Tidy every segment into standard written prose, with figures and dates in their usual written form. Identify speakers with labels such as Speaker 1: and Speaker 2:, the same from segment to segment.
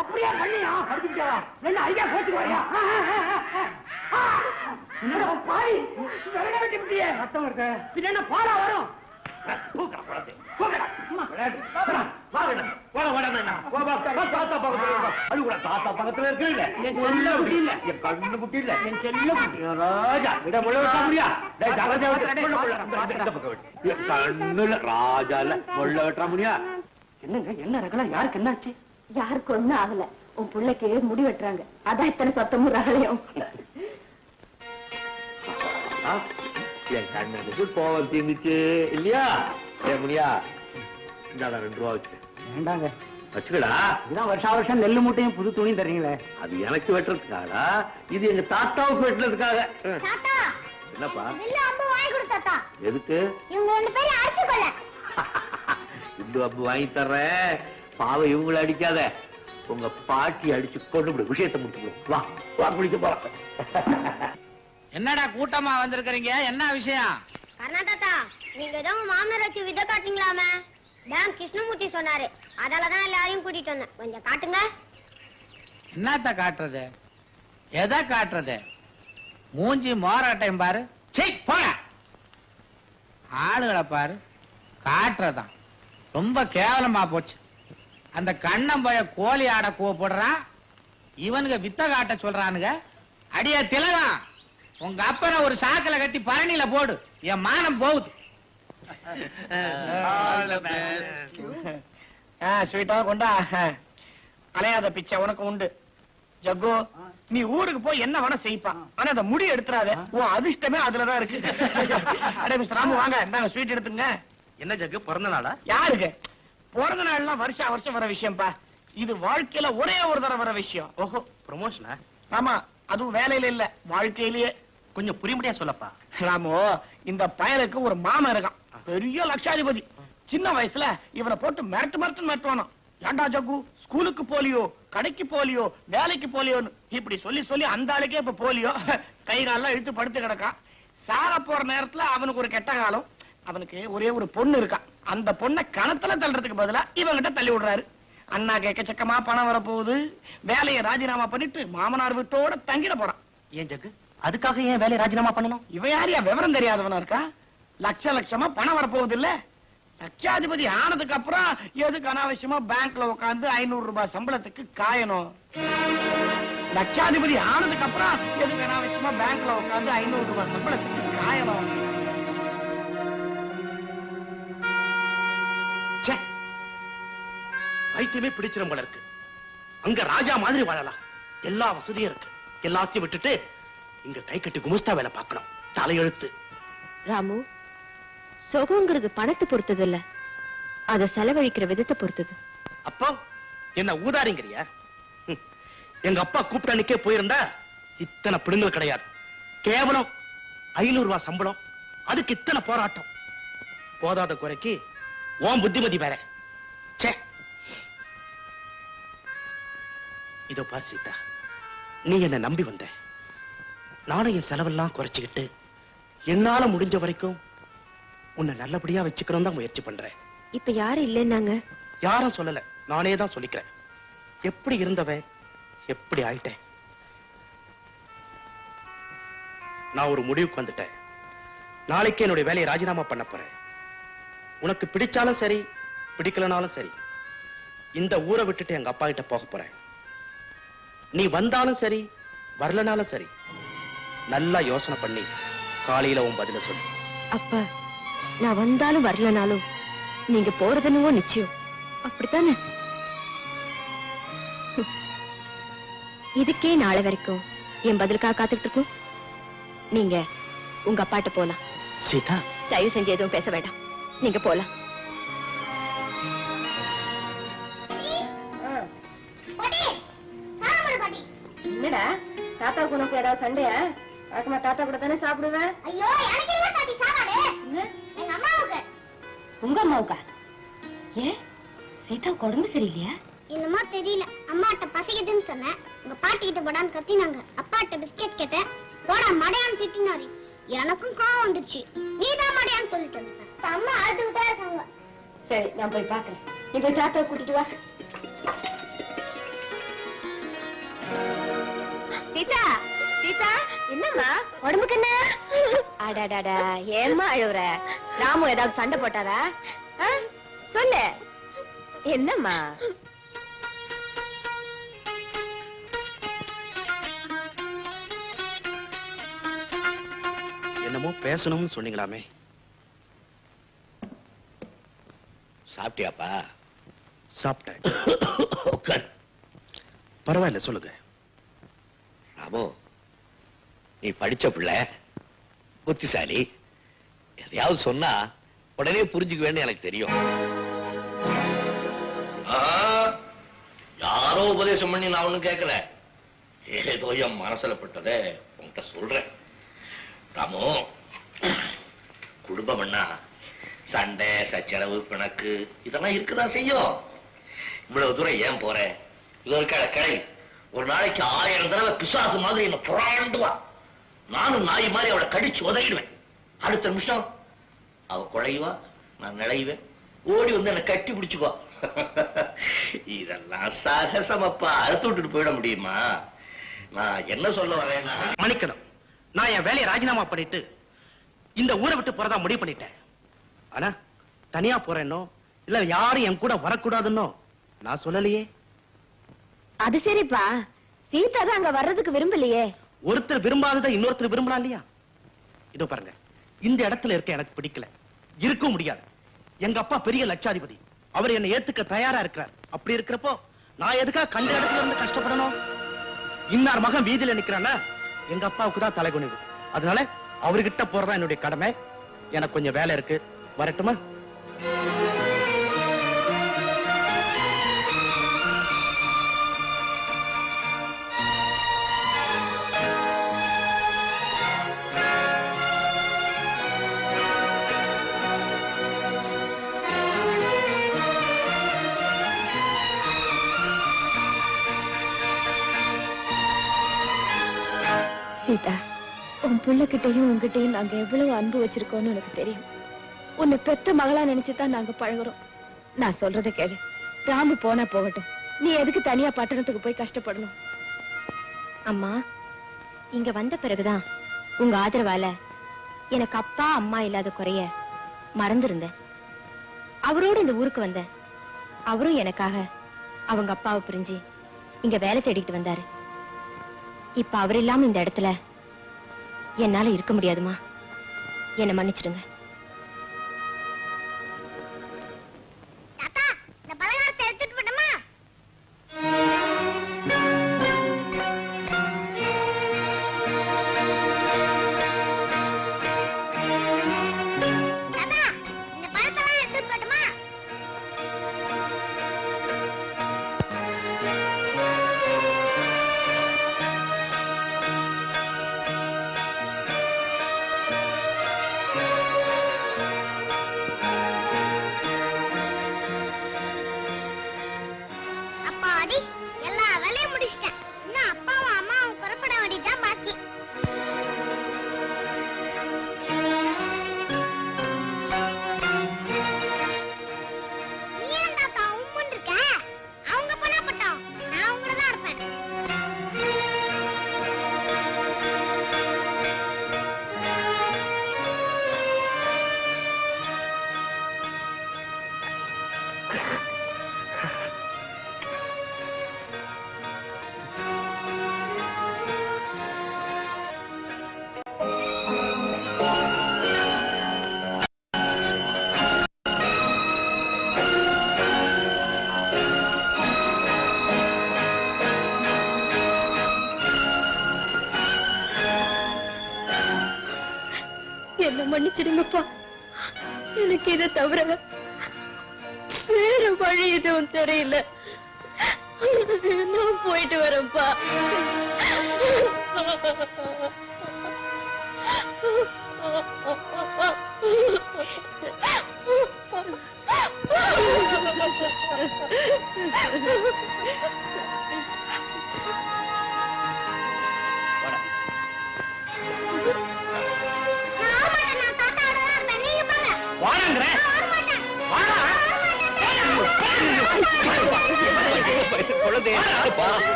Speaker 1: அப்படியே பண்ணியா என்ன ஐயா போச்சு வரையா பாடி ரத்தம் இருக்கு பின்ன பாலா வரும் பக்கத்துல இருக்கு கண்ணு குட்டி இல்ல என் செல்ல குட்டி ராஜா விட முடியா கண்ணுல ராஜா இல்ல முள்ள வெட்ட முடியா என்னங்க என்ன ரகலாம் யாருக்கு என்னாச்சு
Speaker 2: யாருக்கு ஒண்ணும் ஆகல உன் பிள்ளைக்கு முடி வெட்டுறாங்க அதான் இத்தனை சத்தமும் ரகலையும்
Speaker 1: என் கண்ணுக்கு கோவம் தீர்ந்துச்சு இல்லையா முடியா இந்தாடா 2 ரூபா வச்சு வேண்டாங்க வச்சுக்கடா இதான் வருஷம் நெல்லு மூட்டையும் புது துணியும் தர்றீங்களே அது எனக்கு வெட்டுறதுக்காகடா இது எங்க தாத்தாவுக்கு வெட்டுறதுக்காக என்னப்பா எதுக்கு இந்த அப்பு வாங்கி தர்றேன் பாவம் இவங்களை அடிக்காத உங்க பாட்டி அடிச்சு கொண்டு விஷயத்தை முடிச்சுக்கணும் வா வா குளிக்க போறோம்
Speaker 3: என்னடா கூட்டமா வந்திருக்கிறீங்க என்ன விஷயம்
Speaker 4: கர்நாடகா நீங்க ஏதோ மாமனார் வச்சு வித காட்டுங்களாமே டேம் கிருஷ்ணமூர்த்தி சொன்னாரு அதனாலதான் எல்லாரையும் கூட்டிட்டு வந்தேன் கொஞ்சம் காட்டுங்க
Speaker 3: என்னத்த காட்டுறது எதை காட்டுறது மூஞ்சி மோராட்டையும் பாரு போங்க ஆளுகளை பாரு காட்டுறதான் ரொம்ப கேவலமா போச்சு அந்த கண்ணம் போய கோழி ஆட கூப்பிடுறான் இவனுங்க வித்த காட்ட சொல்றானுங்க அடிய திலகம் உங்க அப்பனை ஒரு சாக்கல கட்டி பரணியில போடு என் மானம் போகுது
Speaker 5: ஸ்வீட்டா கொண்டா அலையாத பிச்சை உனக்கு உண்டு ஜக்கு நீ ஊருக்கு போய் என்ன வேணா செய்ப்பா ஆனா அந்த முடி எடுத்துறாத உன் அதிர்ஷ்டமே அதுலதான் இருக்கு அடே மிஸ்டர் ராமு வாங்க இந்தாங்க ஸ்வீட் எடுத்துங்க
Speaker 1: என்ன ஜக்கு பிறந்த நாளா
Speaker 5: யாருக்கு பிறந்த நாள்லாம் வருஷம் வர விஷயம்ப்பா இது வாழ்க்கையில ஒரே ஒரு தடவை வர விஷயம்
Speaker 1: ஓஹோ ப்ரமோஷனா
Speaker 5: ஆமா அதுவும் வேலையில இல்ல வாழ்க்கையிலேயே
Speaker 1: கொஞ்சம் புரியும்படியா சொல்லப்பா
Speaker 5: ராமு இந்த பயலுக்கு ஒரு மாமன் இருக்கான் பெரிய லட்சாதிபதி சின்ன வயசுல இவனை போட்டு மிரட்டுவானோ ஏண்டா ஜக்கு ஸ்கூலுக்கு போலியோ கடைக்கு போலியோ வேலைக்கு போலியோன்னு இப்படி சொல்லி அந்த ஆளுக்கே இப்ப போலியோ கை காலெல்லாம் இழுத்து படுத்து கிடக்கான் சாக போற நேரத்துல அவனுக்கு ஒரு கெட்ட காலம் அவனுக்கு ஒரே ஒரு பொண்ணு இருக்கான் அந்த பொண்ணை கணத்துல தள்ளுறதுக்கு பதிலா இவங்கிட்ட தள்ளி விடுறாரு அண்ணா எக்கச்சக்கமா பணம் வரப்போகுது வேலையை ராஜினாமா பண்ணிட்டு மாமனார் வீட்டோட தங்கிட போறான்
Speaker 1: ஏன் ஜக்கு அதுக்காக ஏன் வேலையை ராஜினாமா பண்ணணும்
Speaker 5: இவன் யாரையா விவரம் தெரியாதவனா இருக்கா லட்சமா பணம் வரப்போகுது இல்ல லட்சாதிபதி ஆனதுக்கு அப்புறம் எதுக்கு அனாவசியமா பேங்க்ல உட்காந்து 500 ரூபாய் சம்பளத்துக்கு காயணும் லட்சாதிபதி ஆனதுக்கு அப்புறம் எதுக்கு அனாவசியமா பேங்க்ல உட்காந்து 500 ரூபாய் சம்பளத்துக்கு காயணும்
Speaker 1: வைத்தியமே பிடிச்சிடும் போல இருக்கு அங்க ராஜா மாதிரி வாழலாம் எல்லா வசதியும் இருக்கு எல்லாத்தையும் விட்டுட்டு இங்க கை கட்டி குமுஸ்தா வேலை பார்க்கணும் தலையெழுத்து
Speaker 2: ராமு சுகங்கிறது பணத்தை பொறுத்தது இல்ல அத செலவழிக்கிற விதத்தை பொறுத்தது
Speaker 1: அப்போ என்ன ஊதாரிங்கிறியா எங்க அப்பா கூப்பிட்டனுக்கே போயிருந்தா இத்தனை பிடுங்கல் கிடையாது கேவலம் 500 ரூபாய் சம்பளம் அதுக்கு இத்தனை போராட்டம் போதாத குறைக்கு ஓம் புத்திமதி வேற இதோ பார் சீதா நீ என்ன நம்பி வந்த நானும் என் செலவெல்லாம் குறைச்சுக்கிட்டு என்னால முடிஞ்ச வரைக்கும் உன்னை நல்லபடியா வச்சுக்கணும் தான் முயற்சி பண்றேன்
Speaker 2: இப்ப யாரும் இல்லைன்னாங்க
Speaker 1: யாரும் சொல்லல நானே தான் சொல்லிக்கிறேன் எப்படி இருந்தவன் எப்படி ஆயிட்டேன் நான் ஒரு முடிவுக்கு வந்துட்டேன் நாளைக்கு என்னுடைய வேலையை ராஜினாமா பண்ண போறேன் உனக்கு பிடிச்சாலும் சரி பிடிக்கலனாலும் சரி இந்த ஊரை விட்டுட்டு எங்க அப்பா கிட்ட போக போறேன் நீ வந்தாலும் சரி வரலனாலும் சரி நல்லா யோசனை பண்ணி காலையில உன் பதில சொல்லு
Speaker 2: அப்பா நான் வந்தாலும் வரலனாலும் நீங்க போறதுன்னு நிச்சயம் அப்படித்தானே இதுக்கே நாளை வரைக்கும் என் பதிலுக்காக காத்துட்டு இருக்கும் நீங்க உங்க அப்பாட்ட போலாம்
Speaker 1: சீதா
Speaker 2: தயவு செஞ்சு எதுவும் பேச வேண்டாம் நீங்க போலாம் என்னடா தாத்தாவுக்கு உனக்கு ஏதாவது சண்டையா வழக்கமா தாத்தா கூட தானே சாப்பிடுவேன்
Speaker 4: ஐயோ எனக்கு இல்ல பாட்டி சாப்பாடு எங்க அம்மாவுக்கு
Speaker 2: உங்க அம்மாவுக்கா ஏன் சீதாவுக்கு உடம்பு சரியில்லையா?
Speaker 4: என்னமோ தெரியல. அம்மாட்ட பசிக்குதுன்னு சொன்னேன். உங்க பாட்டி கிட்ட போடான்னு கத்தினாங்க. அப்பாட்ட பிஸ்கெட் கேட்டேன். போடா மடையான்னு திட்டினாரு. எனக்கும் கோவம் வந்துச்சு. நீதான் மடையான்னு சொல்லிட்டு வந்தேன். அம்மா அழுதுகிட்டே இருக்காங்க.
Speaker 2: சரி, நான் போய் பாக்குறேன். நீ போய் தாத்தாவை கூட்டிட்டு வா. சீதா, சீதா, என்னம்மா உடம்புக்கு என்ன? அடாடாடா, ஏம்மா அழுவுற? ராமு ஏதாவது சண்டை போட்டாரா? சொல்லு, என்னம்மா?
Speaker 1: என்னமோ பேசணும்னு சொன்னீங்களாமே.
Speaker 6: சாப்பிட்டியாப்பா?
Speaker 1: சாப்பிட்டேன்.
Speaker 6: உட்கார்.
Speaker 1: பரவாயில்ல, சொல்லுங்க.
Speaker 6: ராமு, நீ படிச்ச பிள்ளை, புத்திசாலி. எதையாவது சொன்னா உடனே புரிஞ்சுக்குவேன்னு எனக்கு தெரியும். யாரோ உபதேசம் பண்ணி நான் ஒண்ணும் கேட்கல. ஏதோ என் மனசுல பட்டதை உன்கிட்ட சொல்றேன். ராமு, குடும்பம்னா சண்டை, சச்சரவு, பிணக்கு இதெல்லாம் இருக்குதான் செய்யும். இவ்வளவு தூரம் ஏன் போற? இது ஒரு கிளை. ஒரு நாளைக்கு 1000 தடவை பிசாசு மாதிரி என்ன புறாண்டுவா. நானும் நாய் மாதிரி அவளை கடிச்சு உதறிடுவேன். அடுத்த நிமிஷம் அவ குழைவா, நான் நிலைவேன். ஓடி வந்து என்ன கட்டி பிடிச்சுக்கோ. இதெல்லாம் சாகசமப்பா. அறுத்து விட்டுட்டு போயிட முடியுமா? நான் என்ன சொல்ல வரேன்?
Speaker 1: மன்னிக்கணும், நான் என் வேலையை ராஜினாமா பண்ணிட்டு இந்த ஊரை விட்டு போறதா முடிவு பண்ணிட்டேன். ஆனா தனியா போறேன்னோ இல்ல யாரும் என் கூட வரக்கூடாதுன்னோ நான் சொல்லலையே.
Speaker 2: அது சரிப்பா, சீதா தான் அங்க வர்றதுக்கு விரும்பலையே.
Speaker 1: ஒருத்தர் விரும்பாததை இன்னொருத்தர் விரும்பலாம் இல்லையா? இதோ பாருங்க, இந்த இடத்துல இருக்க எனக்கு பிடிக்கல, இருக்கவும் முடியாது. எங்க அப்பா பெரிய லட்சாதிபதி, அவர் என்னை ஏத்துக்க தயாரா இருக்கிறார். அப்படி இருக்கிறப்போ நான் எதுக்கா கண்ட இடத்துல இருந்து கஷ்டப்படணும்? இன்னார் மகன் வீதியில நிக்கிறானா எங்க அப்பாவுக்கு தான் தலைகுனிவு. அதனால அவர்கிட்ட போறதா என்னுடைய கடமை. எனக்கு கொஞ்சம் வேலை இருக்கு, வரட்டுமா?
Speaker 2: சீதா, உன் பிள்ளைகிட்டையும் உன்கிட்டையும் நாங்க எவ்வளவு அன்பு வச்சிருக்கோம்னு எனக்கு தெரியும். உன்னை பெத்த மகளா நினைச்சுதான் நாங்க பழகுறோம். நான் சொல்றத கேளு. ராமு போனா போகட்டும். நீ எதுக்கு தனியா பட்டணத்துக்கு போய் கஷ்டப்படணும்? அம்மா, இங்க வந்த பிறகுதான் உங்க ஆதரவால எனக்கு அப்பா அம்மா இல்லாத குறைய மறந்திருந்தேன். அவரோட இந்த ஊருக்கு வந்தேன். அவரும் எனக்காக அவங்க அப்பாவை பிரிஞ்சு இங்க வேலை தேடிட்டு வந்தாரு. இப்ப அவர் இல்லாம இந்த இடத்துல என்னால இருக்க முடியாதுமா. என்ன மன்னிச்சிடுங்க.
Speaker 4: தாத்தா, இந்த பலகாரத்தை எடுத்துட்டு போட்டுமா? தாத்தா, இந்த பழத்தெல்லாம் எடுத்துட்டு போட்டுமா? அப்பாடி, எல்லா வேலையும் முடிச்சிட்டேன். இன்னும் அப்பாவும் அம்மாவும் புறப்பட வேண்டியதுதான் பாக்கி. நீ ஏன் தாத்தா உம்முன்னு இருக்க? அவங்க போனா போட்டோம், நான் உங்களோட தான் இருப்பேன்.
Speaker 2: என்ன மன்னிச்சிடுங்கப்பா. எனக்கு இதை தவிர வேற வழி எதுவும் தெரியல. நான் போயிட்டு வரேன்ப்பா.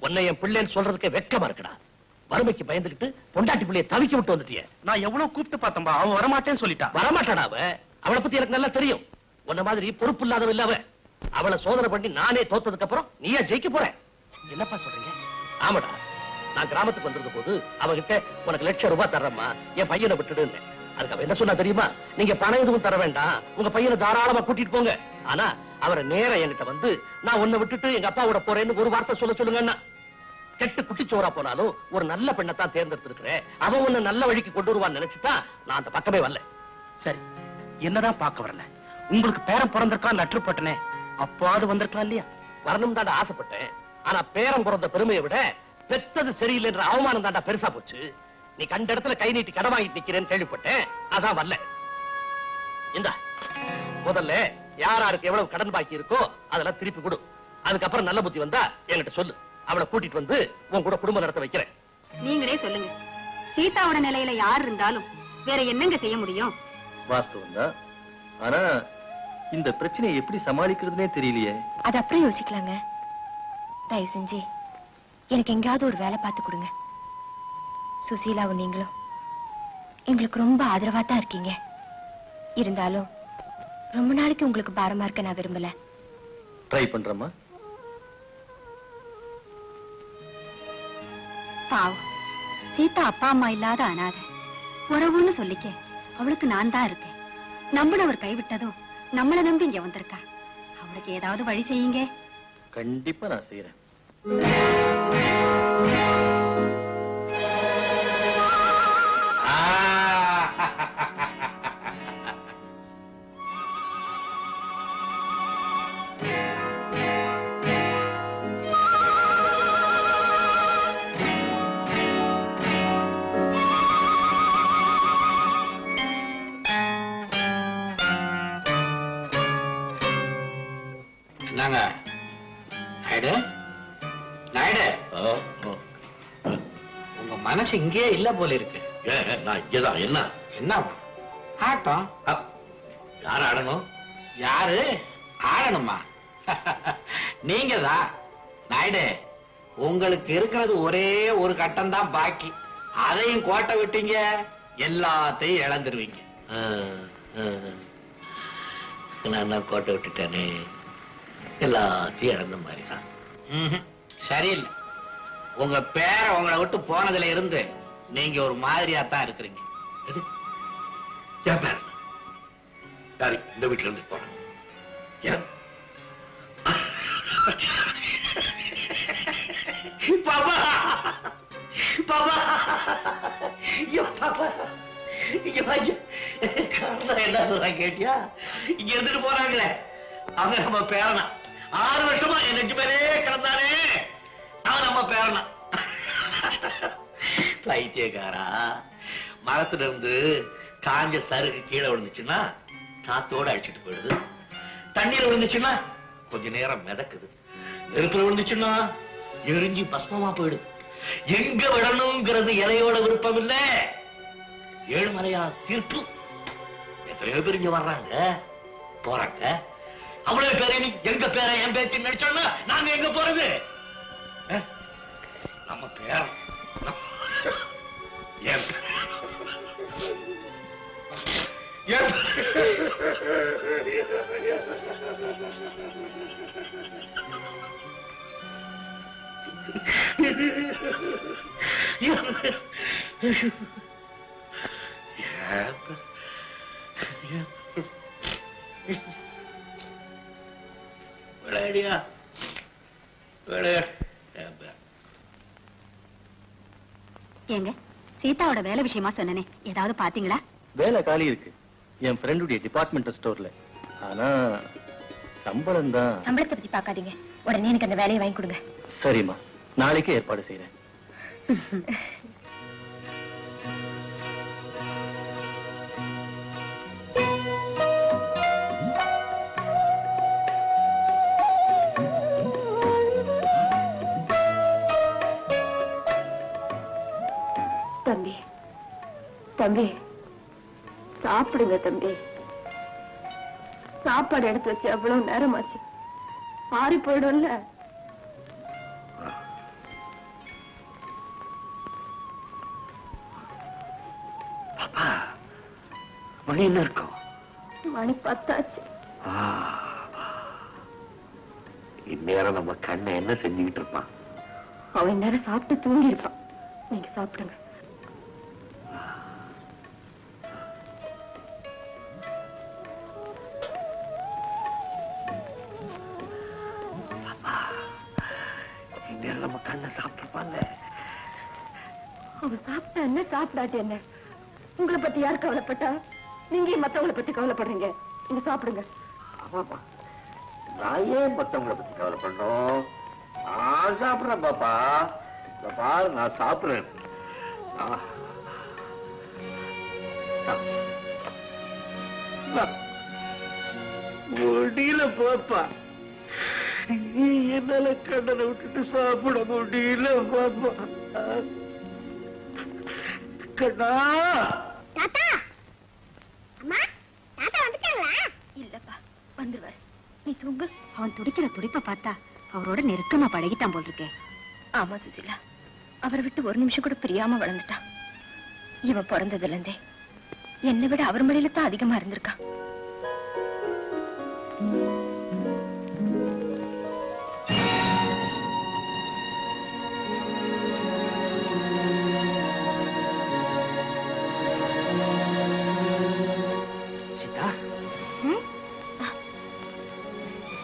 Speaker 6: உன்னை என் பிள்ளைன்னு சொல்றதுக்கு வெட்கமா இருக்குடா. வறுமைக்கு பயந்துகிட்டு பொண்டாட்டி பிள்ளைய தவிக்க விட்டு வந்துட்டிய.
Speaker 1: நான் எவ்வளவு கூப்பிட்டு பார்த்தம்பா, அவன் வரமாட்டேன்னு சொல்லிட்டா.
Speaker 6: வரமாட்டாடா அவ. அவளை பத்தி எனக்கு நல்லா தெரியும். உன்ன மாதிரி பொறுப்பு இல்லாதவ இல்ல அவ. அவளை சோதனை பண்ணி நானே தோத்ததுக்கு அப்புறம் நீயா ஜெயிக்க போற?
Speaker 1: என்னப்பா சொல்றீங்க?
Speaker 6: ஆமாடா, நான் கிராமத்துக்கு வந்திருந்த போது அவகிட்ட உனக்கு ₹1,00,000 தர்றம்மா, என் பையனை விட்டுடுன்னு. அதுக்கு அவ என்ன சொன்னா தெரியுமா? நீங்க பணம் எதுவும் தர வேண்டாம், உங்க பையனை தாராளமா கூட்டிட்டு போங்க. ஆனா அவரை நேரா என்கிட்ட வந்து நான் உன்னை விட்டுட்டு எங்க அப்பாவோட போறேன்னு ஒரு வார்த்தை சொல்லுங்கன்னா, கெட்டு குட்டிச்சோரா போனாலும் ஒரு நல்ல பெண்ணை தான் தேர்ந்தெடுத்திருக்கிறேன், அவன் உன்னை நல்ல வழிக்கு கொண்டு வருவான்னு நினைச்சுட்டா நான் அந்த பக்கமே வரல.
Speaker 1: சரி, என்னதான் பார்க்க வரல? உங்களுக்கு பேரன் பிறந்திருக்கான் நட்டுப்பட்டனே, அப்பாவது வந்திருக்கலாம் இல்லையா?
Speaker 6: வரணும் தாண்டா ஆசைப்பட்டேன். ஆனா பேரம் பிறந்த பெருமையை விட பெத்தது சரியில்லைன்ற அவமானம் தாண்டா பெருசா போச்சு. நீ கண்ட இடத்துல கை நீட்டி கடன் வாங்கிட்டு நிக்கிறேன்னு கேள்விப்பட்டேன், அதான் வரல. இந்த முதல்ல யாராருக்கு எவ்வளவு கடன் பாக்கி இருக்கோ அதெல்லாம் திருப்பி கொடு. அதுக்கப்புறம் நல்ல புத்தி வந்தா என்கிட்ட சொல்லு, அவளை கூட்டிட்டு வந்து உன் கூட குடும்பம் நடத்த வைக்கிறேன்.
Speaker 2: நீங்களே சொல்லுங்க, சீதாவோட நிலையில யார் இருந்தாலும் வேற என்னங்க செய்ய முடியும்?
Speaker 7: வாஸ்தவம் தான். ஆனா இந்த பிரச்சனையை எப்படி சமாளிக்கிறதுனே தெரியலையே.
Speaker 2: அது அப்புறம் யோசிக்கலாங்க. தயவு செஞ்சு எனக்கு எங்கேயாவது ஒரு வேலை பார்த்து கொடுங்க. சுசீலாவும் நீங்களும் எங்களுக்கு ரொம்ப ஆதரவா தான் இருக்கீங்க. இருந்தாலும் ரொம்ப நாளைக்கு உங்களுக்கு பாரமா இருக்க நான் விரும்பல.
Speaker 7: ட்ரை பண்றமா?
Speaker 2: பாவம், சீதா அப்பா அம்மா இல்லாத அனாதை. உறவுன்னு சொல்லிக்க அவளுக்கு நான் தான் இருக்கேன். நம்மளவர் கைவிட்டதும் நம்மளை நம்பி இங்க வந்திருக்கா. அவளுக்கு ஏதாவது வழி செய்யுங்க.
Speaker 7: கண்டிப்பா நான் செய்யறேன்.
Speaker 3: என்னங்க நாயுடு, நாயுடு, உங்க மனசு இங்கே இல்ல போல இருக்கு.
Speaker 6: நான் இங்கதான். என்ன
Speaker 3: என்ன ஆட்டம்?
Speaker 6: யார் ஆடணும்?
Speaker 3: யாரு ஆடணுமா? நீங்க தான். நாயுடு, உங்களுக்கு இருக்கிறது ஒரே ஒரு கட்டம் தான் பாக்கி. அதையும் கோட்டை விட்டீங்க, எல்லாத்தையும் இழந்துருவீங்க.
Speaker 6: நான் கோட்டை விட்டுட்டேனே, எல்லாத்தையும் இழந்த மாதிரிதான்.
Speaker 3: சரியில்லை. உங்க பேரை உங்களை விட்டு போனதுல இருந்து நீங்க ஒரு மாதிரியா தான் இருக்கிறீங்க.
Speaker 6: சரி, இந்த வீட்டுல இருந்து போறேன். பாபா, பாபா, பாபா, என்ன சொல்றாங்க கேட்டியா? இங்க இருந்துட்டு போறாங்களே அவங்க நம்ம பேரனா. 6 வருஷமா என் நெஞ்சு பேரே கிடந்தானே, அவன் நம்ம பேரனா. பைத்தியக்காரா, மரத்துல இருந்து காஞ்ச சருகு கீழே விழுந்துச்சுன்னா காத்தோட அடிச்சுட்டு போயிடுது. தண்ணீர் விழுந்துச்சுன்னா கொஞ்ச நேரம் மிதக்குது. நெருப்புல விழுந்துச்சுன்னா எரிஞ்சு பஸ்மமா போயிடுது. எங்க விடணுங்கிறது இலையோட விருப்பம் இல்ல, ஏழுமலையா தீர்ப்பு. எத்தனையோ பேர் இங்க வர்றாங்க போறாங்க. அவ்வளவு பேரை எங்க பேரை என் பேச்சு நடிச்சோம்னா நாங்க எங்க போறது? நம்ம பேர விளையாடியா
Speaker 2: ஏங்க, சீதாவோட வேலை விஷயமா சொன்னனே, ஏதாவது பாத்தீங்களா?
Speaker 7: வேலை காலி இருக்கு என் ஃப்ரெண்டுடைய டிபார்ட்மெண்டல் ஸ்டோர்ல. ஆனா சம்பளம் தான்.
Speaker 2: சம்பளத்தை பத்தி பாக்காதீங்க, உடனே எனக்கு அந்த வேலையை வாங்கி கொடுங்க.
Speaker 7: சரிம்மா, நாளைக்கே ஏற்பாடு செய்யறேன்.
Speaker 2: தம்பி, தம்பி, சாப்பிடுங்க தம்பி. சாப்பாடு எடுத்து வச்சு அவ்வளவு நேரமாச்சு, ஆறி போயிடும்ல.
Speaker 6: மணி என்ன இருக்கும்?
Speaker 2: மணி 10 ஆச்சு.
Speaker 6: இந்நேரம் நம்ம கண்ணை என்ன செஞ்சுக்கிட்டு இருப்பான்?
Speaker 2: அவன் நேரம் சாப்பிட்டு தூங்கி இருப்பான். நீங்க சாப்பிடுங்க.
Speaker 6: இந்நேரம் நம்ம கண்ணை சாப்பிட்டுருப்பாங்க.
Speaker 2: அவன் சாப்பிட்டா என்ன, சாப்பிடாட்டி என்ன? உங்களை பத்தி யார் கவலைப்பட்டா? நீங்க மத்தவங்களை பத்தி கவலைப்படுறீங்க. நீங்க சாப்பிடுங்க.
Speaker 6: ஆமாப்பா, நான் ஏன் மத்தவங்களை பத்தி கவலைப்படணும்? நான் சாப்பிடுறேன் பாப்பா. பாரு, நான் சாப்பிடுறேன். முடியல பாப்பா, என்னால கண்ணனை விட்டுட்டு சாப்பிட முடியல பாப்பா. கண்ணா,
Speaker 4: தாத்தா, அம்மா, தாத்தா வந்துட்டாங்களா?
Speaker 2: இல்லப்பா, வந்துருவாரு. நீ தூங்கு. அவன் துடிக்கிற துடிப்ப பார்த்தா அவரோட நெருக்கமா பழகிட்டான் போல் இருக்கே. ஆமா சுசிலா, அவரை விட்டு ஒரு நிமிஷம் கூட பிரியாம வளர்ந்துட்டான். இவன் பிறந்ததுல இருந்தே என்னை விட அவர் மடியில தான் அதிகமா இருந்திருக்கான்.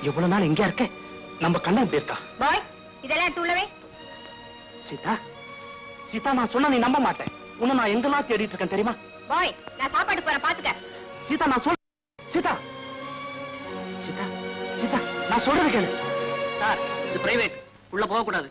Speaker 1: எவ்வளவு நாள் எங்க இருக்க? நம்ம கண்ணன் பேர்க்கா.
Speaker 2: பாய், இதெல்லாம் எடுத்து உள்ளவே.
Speaker 1: சீதா, சீதா, நான் சொன்ன நீ நம்ப மாட்டேன். உன்னை நான் எங்கெல்லாம் தேடிட்டு இருக்கேன் தெரியுமா?
Speaker 2: பாய், நான் சாப்பாடு போறேன், பாத்துக்க.
Speaker 1: சீதா, நான் சொல். சீதா, சீதா, சீதா, நான் சொல்றது கேளு.
Speaker 5: சார், இது பிரைவேட், உள்ள போக கூடாது.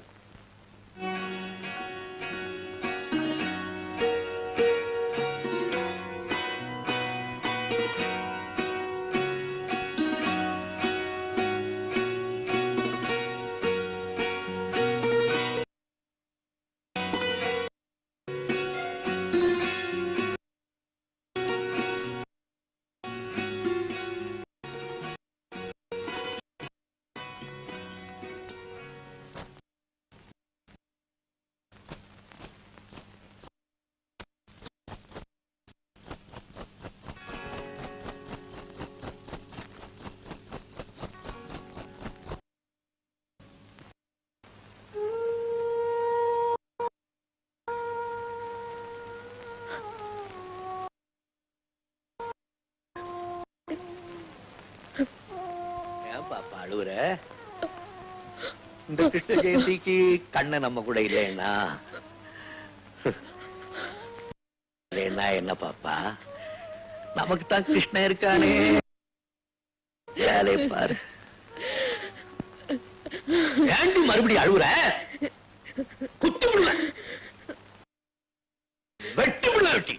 Speaker 6: அழுவுற? இந்த கிருஷ்ண ஜெயந்திக்கு கண்ண நம்ம கூட இல்லைன்னா என்ன பாப்பா, நமக்கு தான் கிருஷ்ணன் இருக்கானே. வேலையை பாரு. ஏண்டி மறுபடியும் அழுவுற? குத்து புள்ள, வெட்டு புள்ள வெட்டி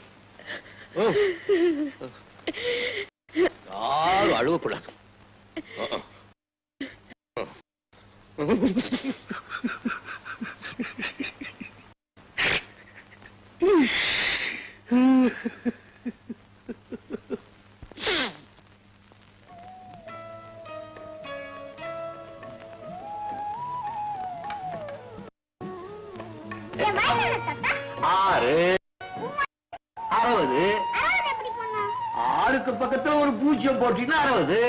Speaker 6: யாரும் அழுவக்கூடாது.
Speaker 4: என் வயசு என்ன தாத்தா?
Speaker 5: 6 60
Speaker 4: 60 எப்படி போனா?
Speaker 5: 6க்கு பக்கத்துல ஒரு 0 போட்டீங்கன்னா 60.